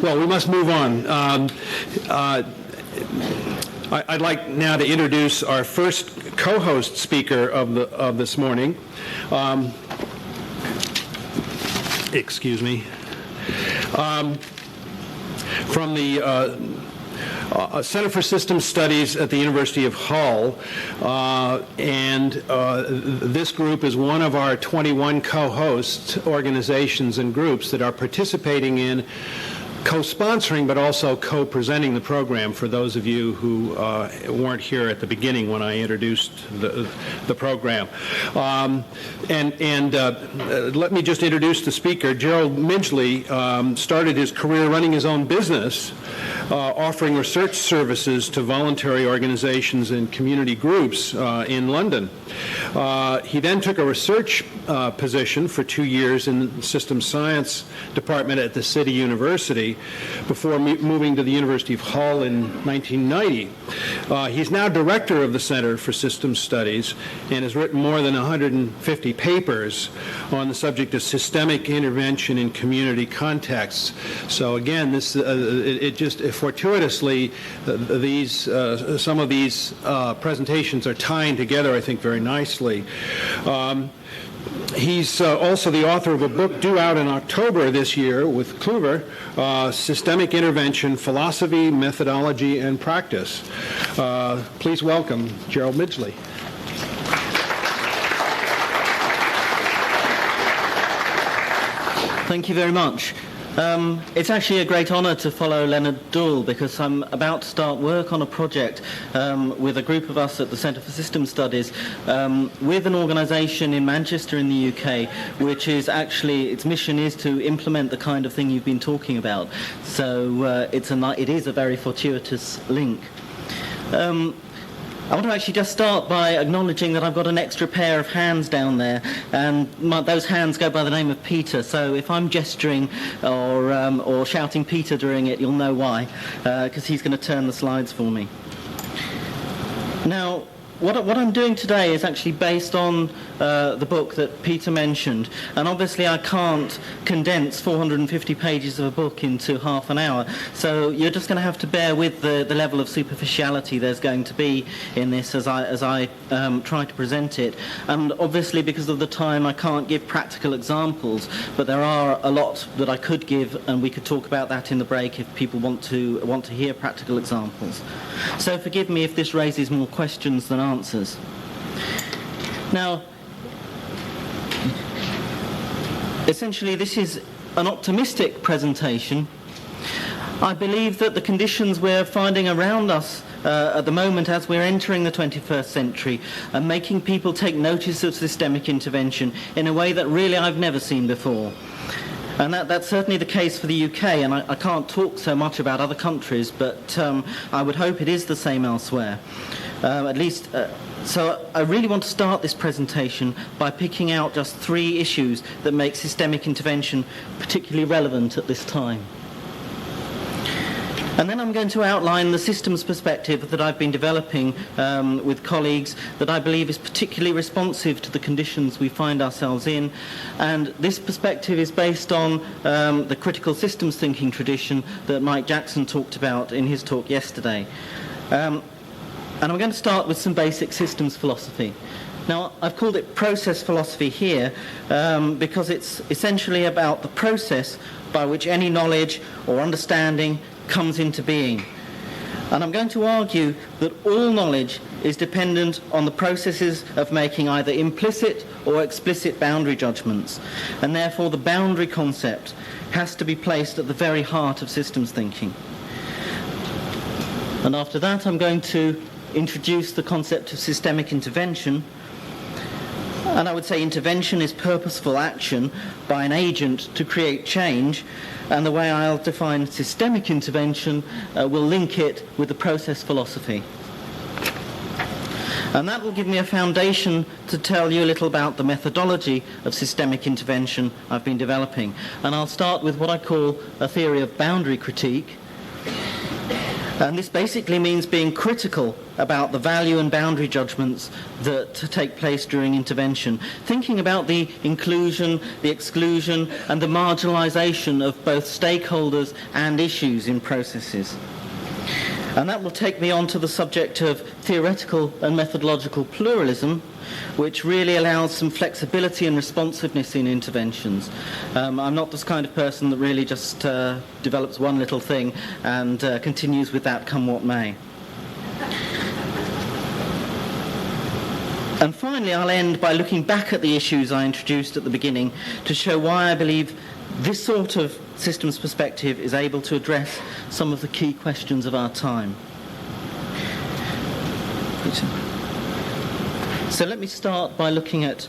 Well, we must move on. I'd like now to introduce our first co-host speaker of this morning. Excuse me. From the Center for Systems Studies at the University of Hull, and this group is one of our 21 co-host organizations and groups that are participating in co-sponsoring but also co-presenting the program for those of you who weren't here at the beginning when I introduced the program. Let me just introduce the speaker. Gerald Midgley started his career running his own business, offering research services to voluntary organizations and community groups in London. He then took a research position for 2 years in the Systems Science Department at the City University before moving to the University of Hull in 1990. He's now director of the Center for Systems Studies and has written more than 150 papers on the subject of systemic intervention in community contexts. So again, this it just fortuitously some of these presentations are tying together, I think, very nicely. He's also the author of a book due out in October this year with Kluwer, Systemic Intervention, Philosophy, Methodology, and Practice. Please welcome Gerald Midgley. Thank you very much. It's actually a great honour to follow Leonard Doyle because I'm about to start work on a project with a group of us at the Centre for Systems Studies with an organisation in Manchester in the UK, which is actually, its mission is to implement the kind of thing you've been talking about. So it is a very fortuitous link. I want to actually just start by acknowledging that I've got an extra pair of hands down there, and those hands go by the name of Peter. So if I'm gesturing or shouting Peter during it, you'll know why, because he's going to turn the slides for me. Now, what I'm doing today is actually based on the book that Peter mentioned, and obviously I can't condense 450 pages of a book into half an hour, so you're just going to have to bear with the level of superficiality there's going to be in this as I try to present it. And obviously because of the time I can't give practical examples, but there are a lot that I could give, and we could talk about that in the break if people want to hear practical examples. So forgive me if this raises more questions than answers. Now, essentially this is an optimistic presentation. I believe that the conditions we're finding around us at the moment as we're entering the 21st century are making people take notice of systemic intervention in a way that really I've never seen before. And that's certainly the case for the UK, and I can't talk so much about other countries, but I would hope it is the same elsewhere. At least, so I really want to start this presentation by picking out just 3 issues that make systemic intervention particularly relevant at this time. And then I'm going to outline the systems perspective that I've been developing with colleagues that I believe is particularly responsive to the conditions we find ourselves in. And this perspective is based on the critical systems thinking tradition that Mike Jackson talked about in his talk yesterday. And I'm going to start with some basic systems philosophy. Now, I've called it process philosophy here because it's essentially about the process by which any knowledge or understanding comes into being. And I'm going to argue that all knowledge is dependent on the processes of making either implicit or explicit boundary judgments, and therefore the boundary concept has to be placed at the very heart of systems thinking. And after that, I'm going to introduce the concept of systemic intervention. And I would say intervention is purposeful action by an agent to create change, and the way I'll define systemic intervention will link it with the process philosophy. And that will give me a foundation to tell you a little about the methodology of systemic intervention I've been developing. And I'll start with what I call a theory of boundary critique. And this basically means being critical about the value and boundary judgments that take place during intervention, thinking about the inclusion, the exclusion, and the marginalisation of both stakeholders and issues in processes. And that will take me on to the subject of theoretical and methodological pluralism, which really allows some flexibility and responsiveness in interventions. I'm not this kind of person that really just develops one little thing and continues with that come what may. And finally, I'll end by looking back at the issues I introduced at the beginning to show why I believe this sort of systems perspective is able to address some of the key questions of our time. So let me start by looking at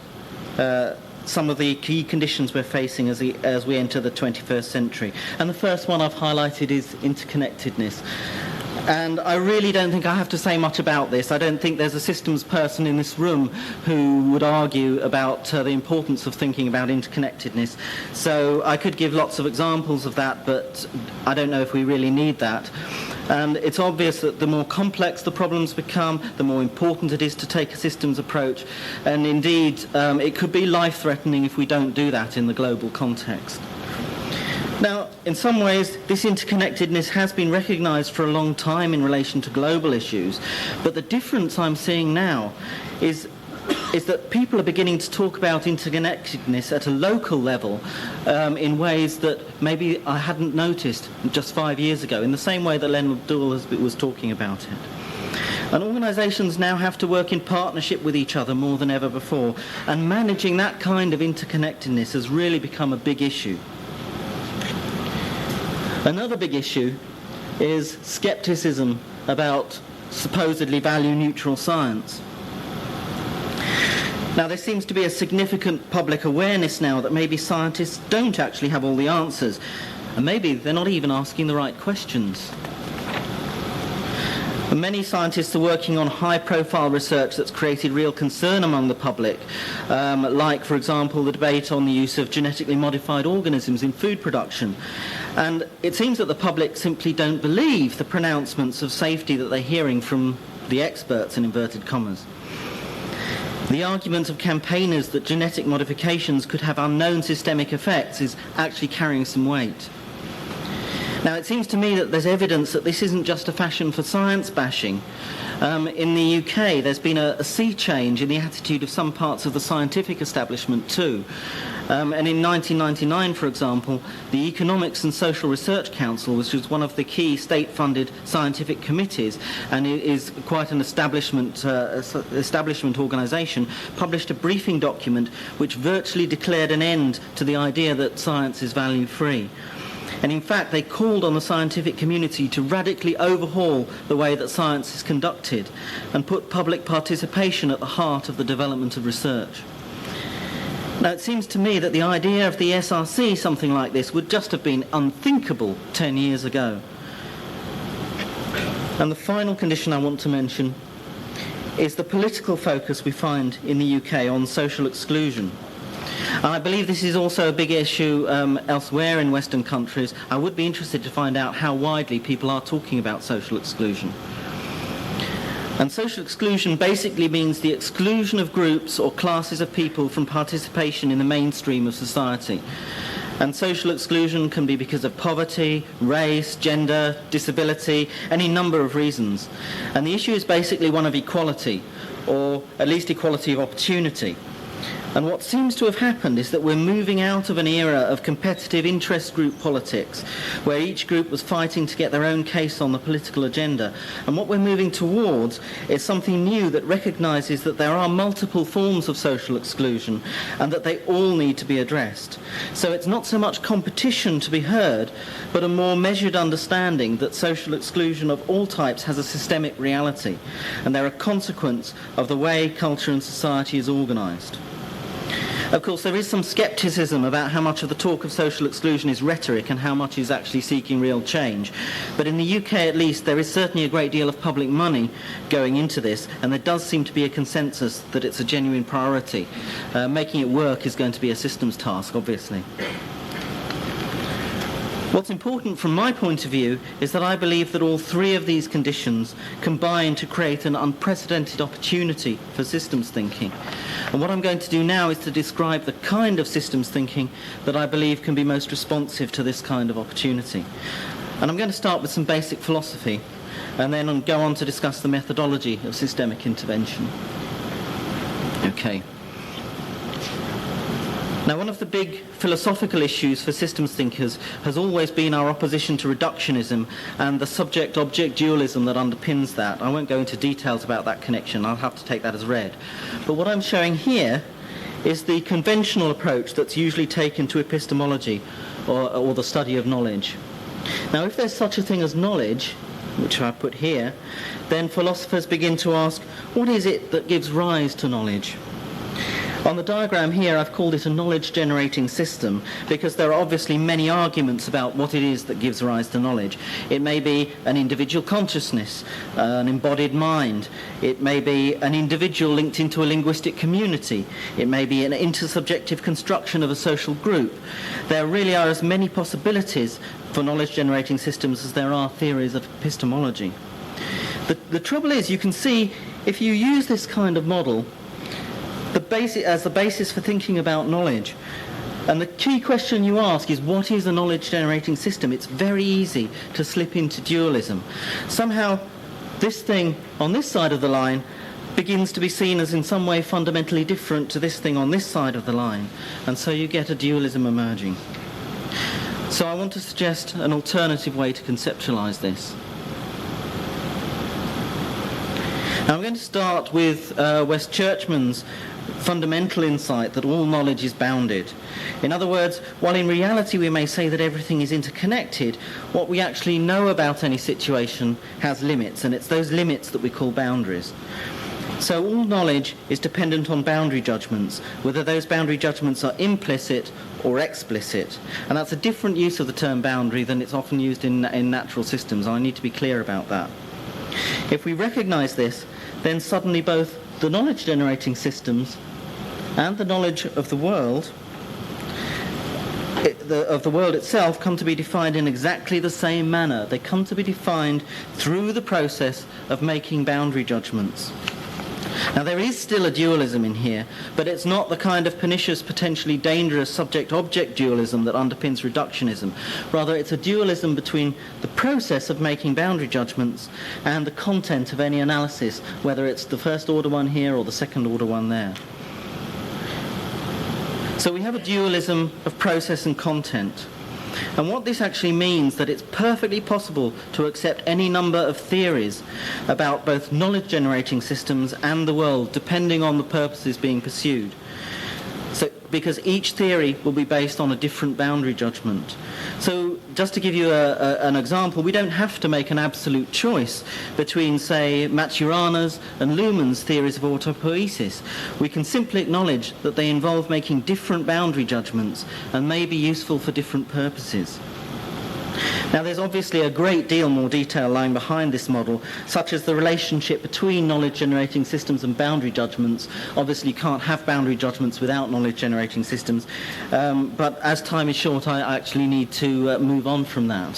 some of the key conditions we're facing as we enter the 21st century. And the first one I've highlighted is interconnectedness. And I really don't think I have to say much about this. I don't think there's a systems person in this room who would argue about the importance of thinking about interconnectedness. So I could give lots of examples of that, but I don't know if we really need that. And it's obvious that the more complex the problems become, the more important it is to take a systems approach. And indeed, it could be life-threatening if we don't do that in the global context. Now, in some ways, this interconnectedness has been recognised for a long time in relation to global issues, but the difference I'm seeing now is that people are beginning to talk about interconnectedness at a local level in ways that maybe I hadn't noticed just 5 years ago, in the same way that Leonard Doole was talking about it. And organisations now have to work in partnership with each other more than ever before, and managing that kind of interconnectedness has really become a big issue. Another big issue is scepticism about supposedly value-neutral science. Now, there seems to be a significant public awareness now that maybe scientists don't actually have all the answers, and maybe they're not even asking the right questions. And many scientists are working on high-profile research that's created real concern among the public, like, for example, the debate on the use of genetically modified organisms in food production. And it seems that the public simply don't believe the pronouncements of safety that they're hearing from the experts, in inverted commas. The argument of campaigners that genetic modifications could have unknown systemic effects is actually carrying some weight. Now, it seems to me that there's evidence that this isn't just a fashion for science bashing. In the UK, there's been a sea change in the attitude of some parts of the scientific establishment too. And in 1999, for example, the Economics and Social Research Council, which was one of the key state-funded scientific committees and is quite an establishment organisation, published a briefing document which virtually declared an end to the idea that science is value-free. And in fact, they called on the scientific community to radically overhaul the way that science is conducted and put public participation at the heart of the development of research. Now, it seems to me that the idea of the SRC, something like this, would just have been unthinkable 10 years ago. And the final condition I want to mention is the political focus we find in the UK on social exclusion. And I believe this is also a big issue elsewhere in Western countries. I would be interested to find out how widely people are talking about social exclusion. And social exclusion basically means the exclusion of groups or classes of people from participation in the mainstream of society. And social exclusion can be because of poverty, race, gender, disability, any number of reasons. And the issue is basically one of equality, or at least equality of opportunity. And what seems to have happened is that we're moving out of an era of competitive interest group politics, where each group was fighting to get their own case on the political agenda. And what we're moving towards is something new that recognises that there are multiple forms of social exclusion and that they all need to be addressed. So it's not so much competition to be heard, but a more measured understanding that social exclusion of all types has a systemic reality, and they're a consequence of the way culture and society is organised. Of course, there is some scepticism about how much of the talk of social exclusion is rhetoric and how much is actually seeking real change. But in the UK, at least, there is certainly a great deal of public money going into this, and there does seem to be a consensus that it's a genuine priority. Making it work is going to be a systems task, obviously. What's important from my point of view is that I believe that all three of these conditions combine to create an unprecedented opportunity for systems thinking. And what I'm going to do now is to describe the kind of systems thinking that I believe can be most responsive to this kind of opportunity. And I'm going to start with some basic philosophy and then go on to discuss the methodology of systemic intervention. Okay. Now, one of the big philosophical issues for systems thinkers has always been our opposition to reductionism and the subject-object dualism that underpins that. I won't go into details about that connection. I'll have to take that as read. But what I'm showing here is the conventional approach that's usually taken to epistemology or the study of knowledge. Now, if there's such a thing as knowledge, which I put here, then philosophers begin to ask, what is it that gives rise to knowledge? On the diagram here, I've called it a knowledge-generating system because there are obviously many arguments about what it is that gives rise to knowledge. It may be an individual consciousness, an embodied mind. It may be an individual linked into a linguistic community. It may be an intersubjective construction of a social group. There really are as many possibilities for knowledge-generating systems as there are theories of epistemology. The trouble is, you can see, if you use this kind of model, as the basis for thinking about knowledge. And the key question you ask is, what is a knowledge-generating system? It's very easy to slip into dualism. Somehow, this thing on this side of the line begins to be seen as in some way fundamentally different to this thing on this side of the line. And so you get a dualism emerging. So I want to suggest an alternative way to conceptualize this. Now I'm going to start with West Churchman's fundamental insight that all knowledge is bounded. In other words, while in reality we may say that everything is interconnected, what we actually know about any situation has limits, and it's those limits that we call boundaries. So all knowledge is dependent on boundary judgments, whether those boundary judgments are implicit or explicit. And that's a different use of the term boundary than it's often used in natural systems. I need to be clear about that. If we recognize this, then suddenly both the knowledge-generating systems and the knowledge of the world itself come to be defined in exactly the same manner. They come to be defined through the process of making boundary judgments. Now, there is still a dualism in here, but it's not the kind of pernicious, potentially dangerous subject-object dualism that underpins reductionism. Rather, it's a dualism between the process of making boundary judgments and the content of any analysis, whether it's the first-order one here or the second-order one there. So we have a dualism of process and content. And what this actually means that it's perfectly possible to accept any number of theories about both knowledge-generating systems and the world, depending on the purposes being pursued. So, because each theory will be based on a different boundary judgment. So, just to give you an example, we don't have to make an absolute choice between, say, Maturana's and Luhmann's theories of autopoiesis. We can simply acknowledge that they involve making different boundary judgments and may be useful for different purposes. Now, there's obviously a great deal more detail lying behind this model, such as the relationship between knowledge-generating systems and boundary judgments. Obviously, you can't have boundary judgments without knowledge-generating systems, but as time is short, I actually need to move on from that.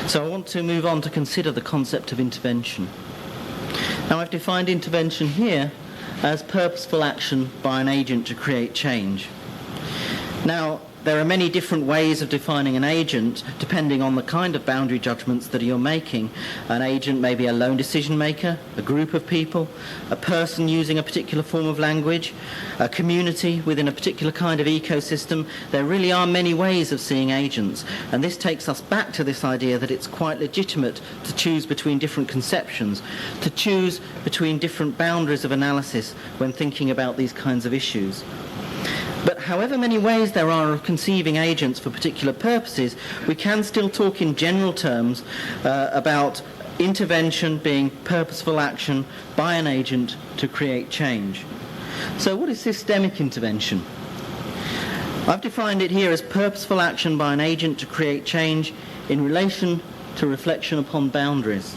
So I want to move on to consider the concept of intervention. Now, I've defined intervention here as purposeful action by an agent to create change. Now, there are many different ways of defining an agent depending on the kind of boundary judgments that you're making. An agent may be a lone decision maker, a group of people, a person using a particular form of language, a community within a particular kind of ecosystem. There really are many ways of seeing agents, and this takes us back to this idea that it's quite legitimate to choose between different conceptions, to choose between different boundaries of analysis when thinking about these kinds of issues. But however many ways there are of conceiving agents for particular purposes, we can still talk in general terms about intervention being purposeful action by an agent to create change. So what is systemic intervention? I've defined it here as purposeful action by an agent to create change in relation to reflection upon boundaries.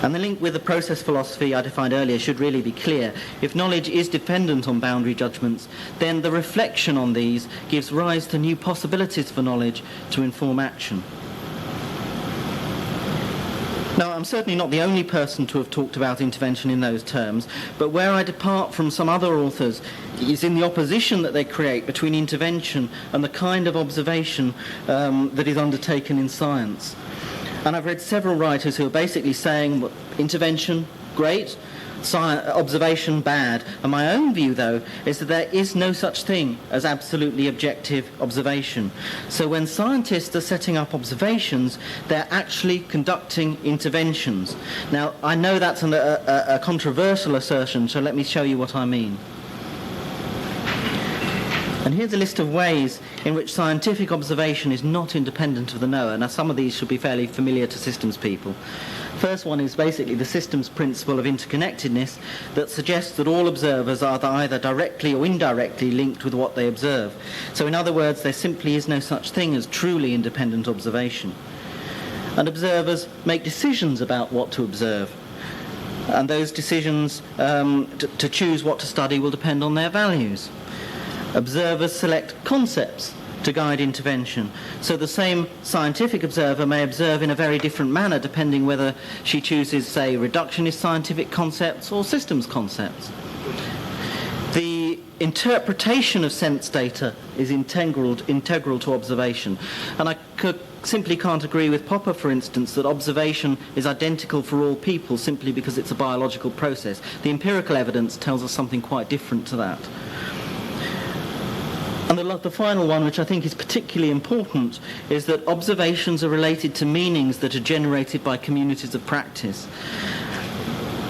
And the link with the process philosophy I defined earlier should really be clear. If knowledge is dependent on boundary judgments, then the reflection on these gives rise to new possibilities for knowledge to inform action. Now, I'm certainly not the only person to have talked about intervention in those terms, but where I depart from some other authors is in the opposition that they create between intervention and the kind of observation that is undertaken in science. And I've read several writers who are basically saying, well, intervention, great, observation, bad. And my own view, though, is that there is no such thing as absolutely objective observation. So when scientists are setting up observations, they're actually conducting interventions. Now, I know that's a controversial assertion, so let me show you what I mean. And here's a list of ways in which scientific observation is not independent of the knower. Now, some of these should be fairly familiar to systems people. First one is basically the systems principle of interconnectedness that suggests that all observers are either directly or indirectly linked with what they observe. So in other words, there simply is no such thing as truly independent observation. And observers make decisions about what to observe. And those decisions to choose what to study will depend on their values. Observers select concepts to guide intervention. So the same scientific observer may observe in a very different manner depending whether she chooses, say, reductionist scientific concepts or systems concepts. The interpretation of sense data is integral to observation. And I simply can't agree with Popper, for instance, that observation is identical for all people simply because it's a biological process. The empirical evidence tells us something quite different to that. And the final one, which I think is particularly important, is that observations are related to meanings that are generated by communities of practice.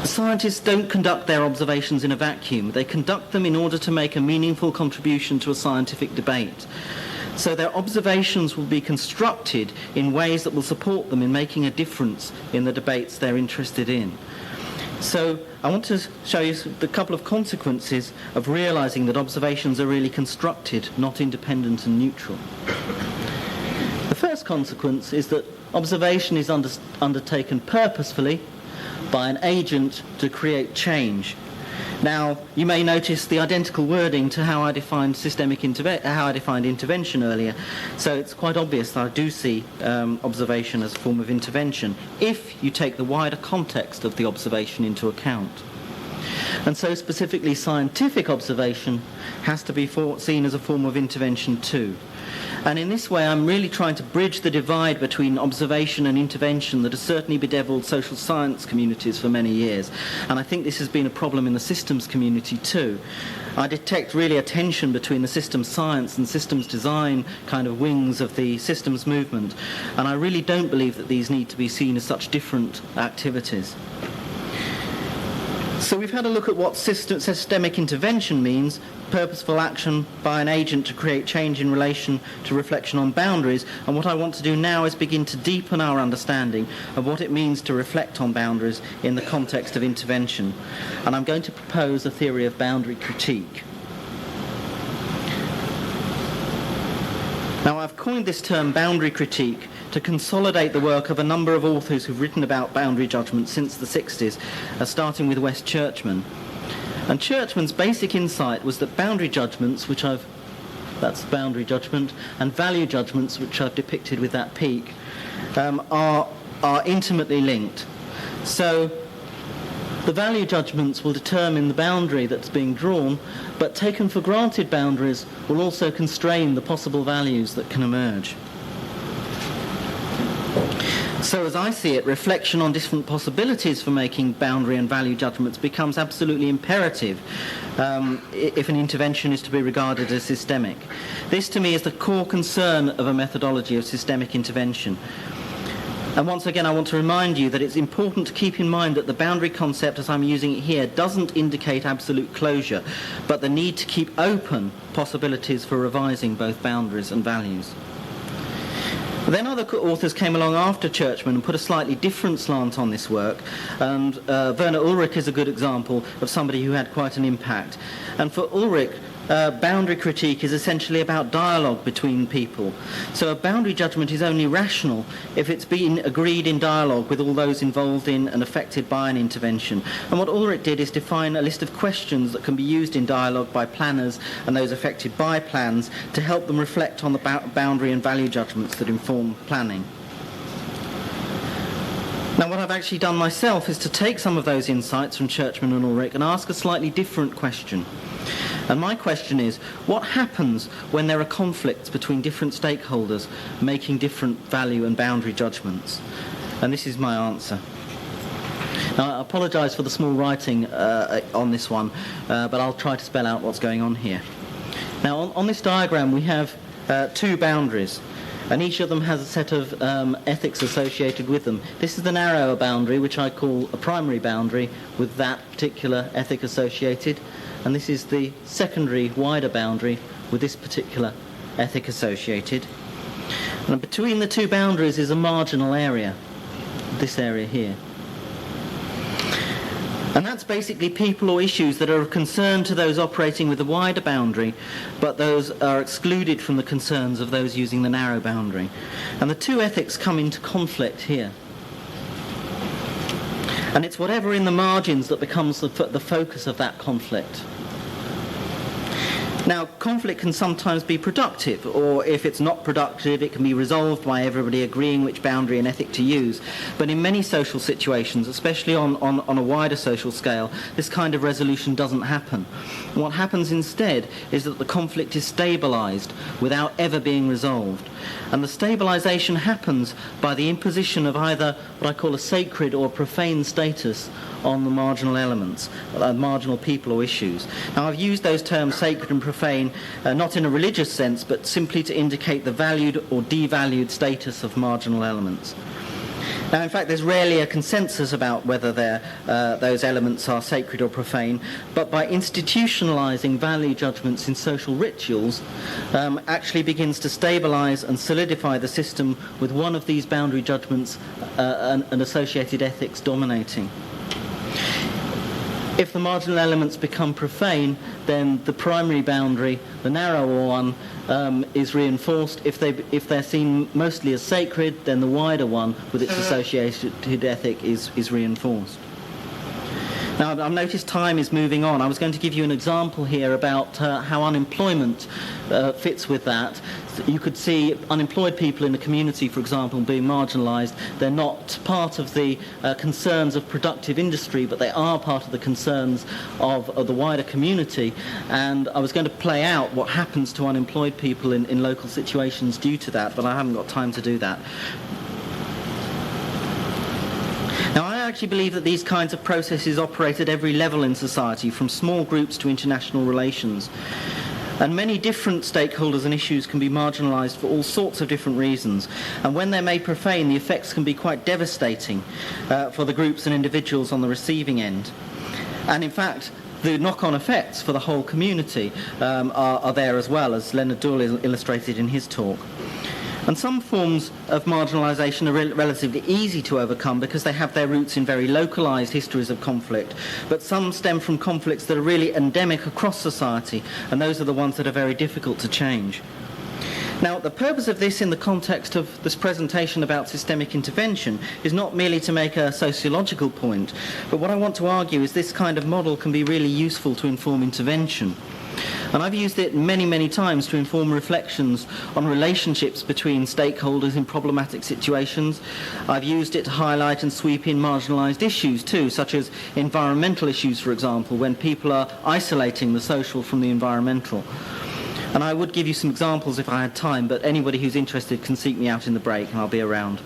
Scientists don't conduct their observations in a vacuum. They conduct them in order to make a meaningful contribution to a scientific debate. So their observations will be constructed in ways that will support them in making a difference in the debates they're interested in. So I want to show you a couple of consequences of realizing that observations are really constructed, not independent and neutral. The first consequence is that observation is undertaken purposefully by an agent to create change. Now, you may notice the identical wording to how I defined intervention earlier. So it's quite obvious that I do see observation as a form of intervention if you take the wider context of the observation into account. And so specifically scientific observation has to be seen as a form of intervention too. And in this way, I'm really trying to bridge the divide between observation and intervention that has certainly bedeviled social science communities for many years. And I think this has been a problem in the systems community too. I detect really a tension between the systems science and systems design kind of wings of the systems movement. And I really don't believe that these need to be seen as such different activities. So we've had a look at what systemic intervention means, purposeful action by an agent to create change in relation to reflection on boundaries, and what I want to do now is begin to deepen our understanding of what it means to reflect on boundaries in the context of intervention. And I'm going to propose a theory of boundary critique. Now, I've coined this term boundary critique to consolidate the work of a number of authors who've written about boundary judgment since the 60s, starting with West Churchman. And Churchman's basic insight was that boundary judgments, that's boundary judgment, and value judgments, which I've depicted with that peak, are intimately linked. So the value judgments will determine the boundary that's being drawn, but taken for granted boundaries will also constrain the possible values that can emerge. So as I see it, reflection on different possibilities for making boundary and value judgments becomes absolutely imperative if an intervention is to be regarded as systemic. This to me is the core concern of a methodology of systemic intervention. And once again, I want to remind you that it's important to keep in mind that the boundary concept, as I'm using it here, doesn't indicate absolute closure, but the need to keep open possibilities for revising both boundaries and values. Then other authors came along after Churchman and put a slightly different slant on this work, and Werner Ulrich is a good example of somebody who had quite an impact. And for Ulrich, boundary critique is essentially about dialogue between people. So a boundary judgment is only rational if it's been agreed in dialogue with all those involved in and affected by an intervention. And what Ulrich did is define a list of questions that can be used in dialogue by planners and those affected by plans to help them reflect on the boundary and value judgments that inform planning. Now, what I've actually done myself is to take some of those insights from Churchman and Ulrich and ask a slightly different question. And my question is, what happens when there are conflicts between different stakeholders making different value and boundary judgments? And this is my answer. Now, I apologise for the small writing on this one, but I'll try to spell out what's going on here. Now, on this diagram, we have two boundaries, and each of them has a set of ethics associated with them. This is the narrower boundary, which I call a primary boundary, with that particular ethic associated, and this is the secondary, wider boundary, with this particular ethic associated. And between the two boundaries is a marginal area, this area here. And that's basically people or issues that are of concern to those operating with the wider boundary, but those are excluded from the concerns of those using the narrow boundary. And the two ethics come into conflict here. And it's whatever in the margins that becomes the focus of that conflict. Now, conflict can sometimes be productive, or if it's not productive, it can be resolved by everybody agreeing which boundary and ethic to use. But in many social situations, especially on a wider social scale, this kind of resolution doesn't happen. What happens instead is that the conflict is stabilised without ever being resolved. And the stabilisation happens by the imposition of either what I call a sacred or profane status on the marginal elements, marginal people or issues. Now, I've used those terms sacred and profane not in a religious sense, but simply to indicate the valued or devalued status of marginal elements. Now, in fact, there's rarely a consensus about whether those elements are sacred or profane, but by institutionalising value judgments in social rituals, actually begins to stabilise and solidify the system with one of these boundary judgments and associated ethics dominating. If the marginal elements become profane, then the primary boundary, the narrower one, is reinforced. If they're seen mostly as sacred, then the wider one, with its associated ethic, is reinforced. Now, I've noticed time is moving on. I was going to give you an example here about how unemployment fits with that. You could see unemployed people in the community, for example, being marginalised. They're not part of the concerns of productive industry, but they are part of the concerns of the wider community. And I was going to play out what happens to unemployed people in local situations due to that, but I haven't got time to do that. Now, I actually believe that these kinds of processes operate at every level in society, from small groups to international relations. And many different stakeholders and issues can be marginalised for all sorts of different reasons. And when they're made profane, the effects can be quite devastating for the groups and individuals on the receiving end. And in fact, the knock-on effects for the whole community are there as well, as Leonard Doyle illustrated in his talk. And some forms of marginalisation are relatively easy to overcome because they have their roots in very localised histories of conflict. But some stem from conflicts that are really endemic across society, and those are the ones that are very difficult to change. Now, the purpose of this in the context of this presentation about systemic intervention is not merely to make a sociological point, but what I want to argue is this kind of model can be really useful to inform intervention. And I've used it many, many times to inform reflections on relationships between stakeholders in problematic situations. I've used it to highlight and sweep in marginalised issues too, such as environmental issues, for example, when people are isolating the social from the environmental. And I would give you some examples if I had time, but anybody who's interested can seek me out in the break and I'll be around.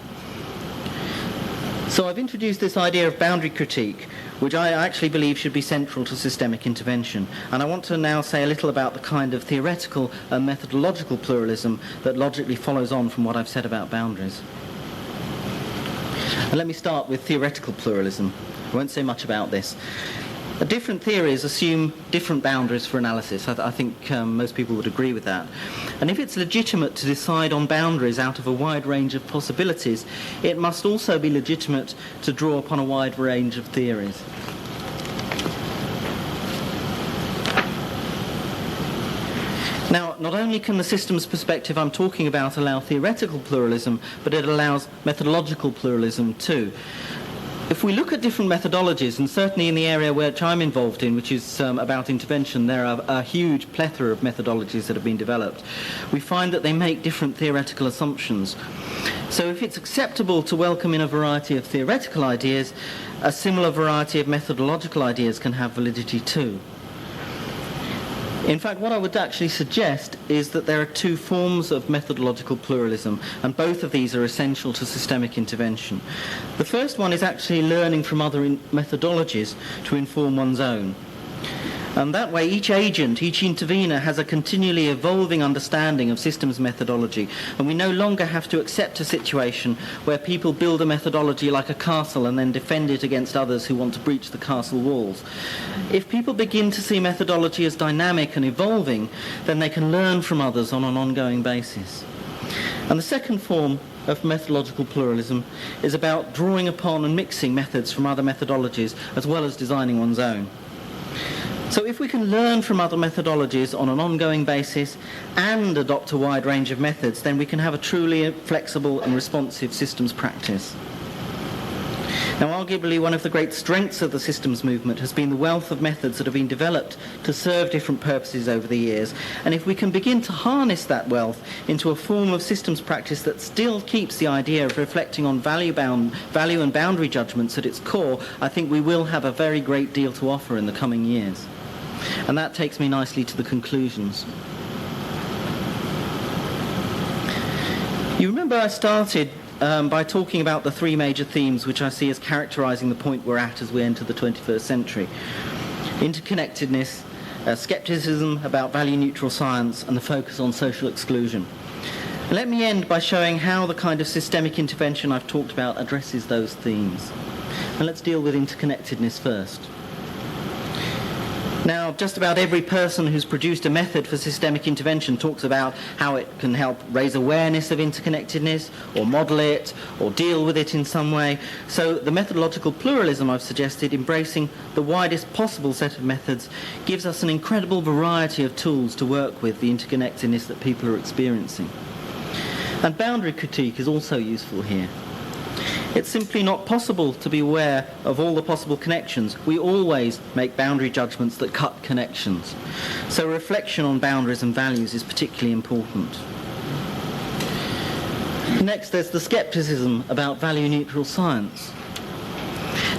So I've introduced this idea of boundary critique, which I actually believe should be central to systemic intervention. And I want to now say a little about the kind of theoretical and methodological pluralism that logically follows on from what I've said about boundaries. And let me start with theoretical pluralism. I won't say much about this. Different theories assume different boundaries for analysis. I think most people would agree with that. And if it's legitimate to decide on boundaries out of a wide range of possibilities, it must also be legitimate to draw upon a wide range of theories. Now, not only can the systems perspective I'm talking about allow theoretical pluralism, but it allows methodological pluralism too. If we look at different methodologies, and certainly in the area which I'm involved in, which is about intervention, there are a huge plethora of methodologies that have been developed. We find that they make different theoretical assumptions. So if it's acceptable to welcome in a variety of theoretical ideas, a similar variety of methodological ideas can have validity too. In fact, what I would actually suggest is that there are two forms of methodological pluralism, and both of these are essential to systemic intervention. The first one is actually learning from other methodologies to inform one's own. And that way each agent, each intervener has a continually evolving understanding of systems methodology, and we no longer have to accept a situation where people build a methodology like a castle and then defend it against others who want to breach the castle walls. If people begin to see methodology as dynamic and evolving, then they can learn from others on an ongoing basis. And the second form of methodological pluralism is about drawing upon and mixing methods from other methodologies as well as designing one's own. So if we can learn from other methodologies on an ongoing basis and adopt a wide range of methods, then we can have a truly flexible and responsive systems practice. Now, arguably, one of the great strengths of the systems movement has been the wealth of methods that have been developed to serve different purposes over the years. And if we can begin to harness that wealth into a form of systems practice that still keeps the idea of reflecting on value and boundary judgments at its core, I think we will have a very great deal to offer in the coming years. And that takes me nicely to the conclusions. You remember I started by talking about the three major themes which I see as characterizing the point we're at as we enter the 21st century. Interconnectedness, skepticism about value-neutral science, and the focus on social exclusion. And let me end by showing how the kind of systemic intervention I've talked about addresses those themes. And let's deal with interconnectedness first. Now, just about every person who's produced a method for systemic intervention talks about how it can help raise awareness of interconnectedness, or model it, or deal with it in some way. So the methodological pluralism I've suggested, embracing the widest possible set of methods, gives us an incredible variety of tools to work with the interconnectedness that people are experiencing. And boundary critique is also useful here. It's simply not possible to be aware of all the possible connections. We always make boundary judgments that cut connections. So reflection on boundaries and values is particularly important. Next, there's the skepticism about value-neutral science.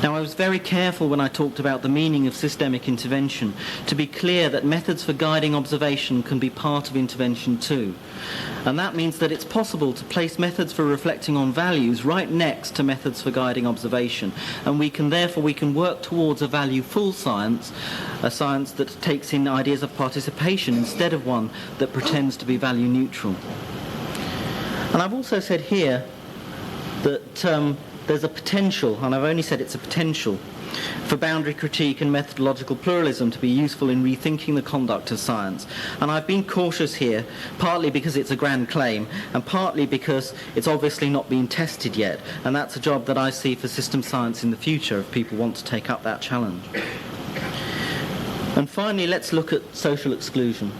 Now, I was very careful when I talked about the meaning of systemic intervention to be clear that methods for guiding observation can be part of intervention too. And that means that it's possible to place methods for reflecting on values right next to methods for guiding observation. And we can work towards a value-full science, a science that takes in ideas of participation instead of one that pretends to be value-neutral. And I've also said here that there's a potential, and I've only said it's a potential, for boundary critique and methodological pluralism to be useful in rethinking the conduct of science. And I've been cautious here, partly because it's a grand claim, and partly because it's obviously not been tested yet, and that's a job that I see for system science in the future if people want to take up that challenge. And finally, let's look at social exclusion.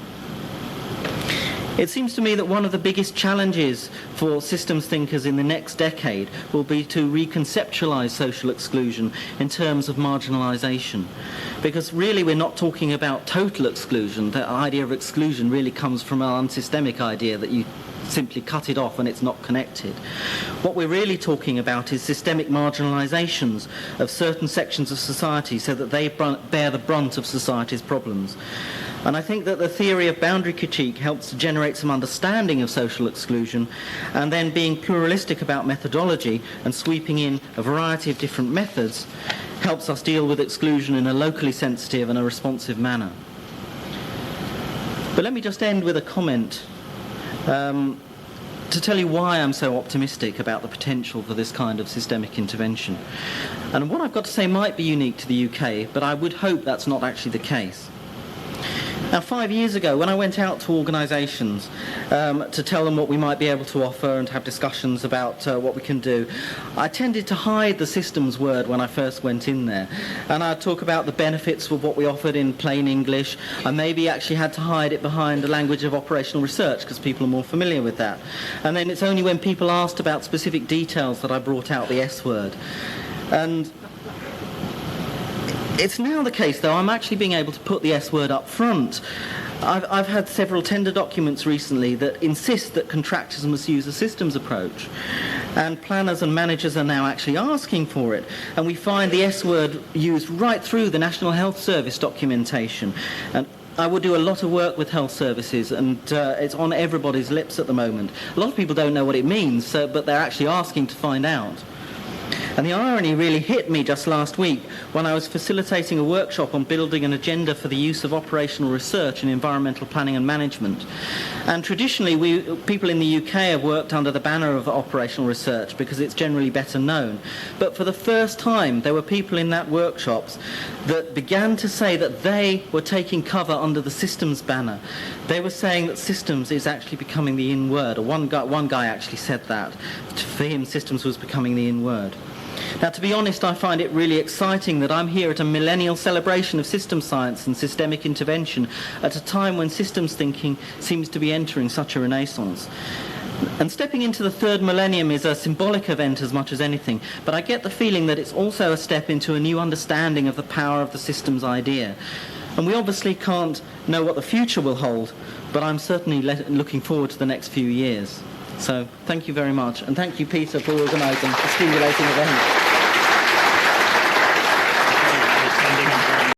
It seems to me that one of the biggest challenges for systems thinkers in the next decade will be to reconceptualize social exclusion in terms of marginalization. Because really we're not talking about total exclusion. The idea of exclusion really comes from an unsystemic idea that you simply cut it off and it's not connected. What we're really talking about is systemic marginalizations of certain sections of society so that they bear the brunt of society's problems. And I think that the theory of boundary critique helps to generate some understanding of social exclusion, and then being pluralistic about methodology and sweeping in a variety of different methods helps us deal with exclusion in a locally sensitive and a responsive manner. But let me just end with a comment to tell you why I'm so optimistic about the potential for this kind of systemic intervention. And what I've got to say might be unique to the UK, but I would hope that's not actually the case. Now, 5 years ago, when I went out to organisations to tell them what we might be able to offer and have discussions about what we can do, I tended to hide the systems word when I first went in there. And I'd talk about the benefits of what we offered in plain English. I maybe actually had to hide it behind the language of operational research because people are more familiar with that. And then it's only when people asked about specific details that I brought out the S word. And it's now the case, though, I'm actually being able to put the S word up front. I've had several tender documents recently that insist that contractors must use a systems approach. And planners and managers are now actually asking for it. And we find the S word used right through the National Health Service documentation. And I would do a lot of work with health services, and it's on everybody's lips at the moment. A lot of people don't know what it means, but they're actually asking to find out. And the irony really hit me just last week when I was facilitating a workshop on building an agenda for the use of operational research in environmental planning and management. And traditionally, people in the UK have worked under the banner of operational research because it's generally better known. But for the first time, there were people in that workshops that began to say that they were taking cover under the systems banner. They were saying that systems is actually becoming the in word, or one guy actually said that. For him, systems was becoming the in word. Now, to be honest, I find it really exciting that I'm here at a millennial celebration of systems science and systemic intervention at a time when systems thinking seems to be entering such a renaissance. And stepping into the third millennium is a symbolic event as much as anything, but I get the feeling that it's also a step into a new understanding of the power of the systems idea. And we obviously can't know what the future will hold, but I'm certainly looking forward to the next few years. So thank you very much, and thank you, Peter, for organising a stimulating event.